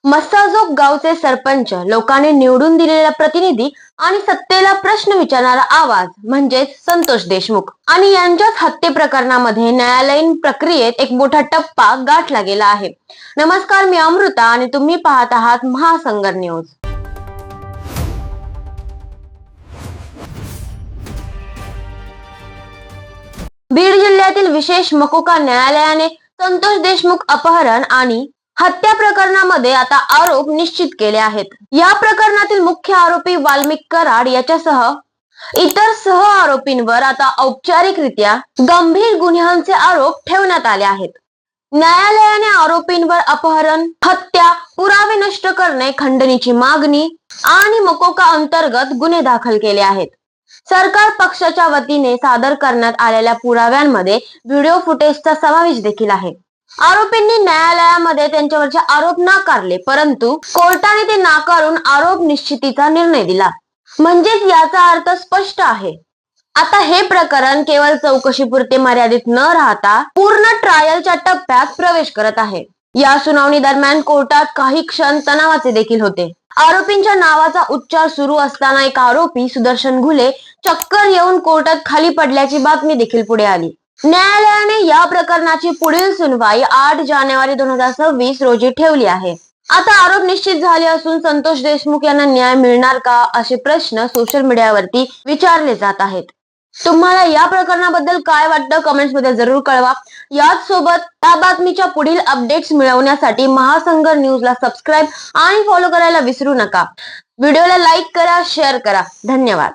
मस्साजोग गावचे सरपंच, लोकांनी निवडून दिलेला प्रतिनिधी आणि सत्तेला प्रश्न विचारणारा आवाज म्हणजेच संतोष देशमुख आणि यांच्याच हत्ये प्रकरणामध्ये न्यायालयीन प्रक्रियेत एक मोठा टप्पा गाठला गेला आहे. नमस्कार, मी अमृता आणि तुम्ही पाहत आहात महासंगर न्यूज. बीड जिल्ह्यातील विशेष मकोका न्यायालयाने संतोष देशमुख अपहरण आणि हत्या प्रकरणामध्ये आता आरोप निश्चित केले आहेत. या प्रकरणातील मुख्य आरोपी वाल्मिक कराड याच्यासह इतर सह आरोपींवर आता औपचारिकरित्या गंभीर गुन्ह्यांचे आरोप ठेवण्यात आले आहेत. न्यायालयाने आरोपींवर अपहरण, हत्या, पुरावे नष्ट करणे, खंडणीची मागणी आणि मकोका अंतर्गत गुन्हे दाखल केले आहेत. सरकार पक्षाच्या वतीने सादर करण्यात आलेल्या पुराव्यांमध्ये व्हिडिओ फुटेजचा समावेश देखील आहे. आरोपींनी न्यायालयामध्ये त्यांच्यावरचे आरोप नाकारले, परंतु कोर्टाने ते नाकारून आरोप निश्चितीचा निर्णय दिला. म्हणजेच याचा अर्थ स्पष्ट आहे, आता हे प्रकरण केवळ चौकशीपुरते मर्यादित न राहता पूर्ण ट्रायलच्या टप्प्यात प्रवेश करत आहे. या सुनावणी दरम्यान कोर्टात काही क्षण तणावाचे देखील होते. आरोपींच्या नावाचा उच्चार सुरू असताना एक आरोपी सुदर्शन घुले चक्कर येऊन कोर्टात खाली पडल्याची बातमी देखील पुढे आली. न्यायालयाने या प्रकरणाची पुढील सुनवाई 8 जानेवारी 2026 रोजी ठेवली आहे. आता आरोप निश्चित झाले असून संतोष देशमुख यांना न्याय मिळणार का, असे प्रश्न सोशल मीडियावरती विचारले जात आहेत. तुम्हाला या प्रकरणाबद्दल काय वाटतं, कमेंट्स मध्ये जरूर कळवा. याच सोबत या बातमीच्या पुढील अपडेट्स मिळवण्यासाठी महासंगर न्यूजला सबस्क्राईब आणि फॉलो करायला विसरू नका. व्हिडिओला लाईक करा, शेअर करा. धन्यवाद.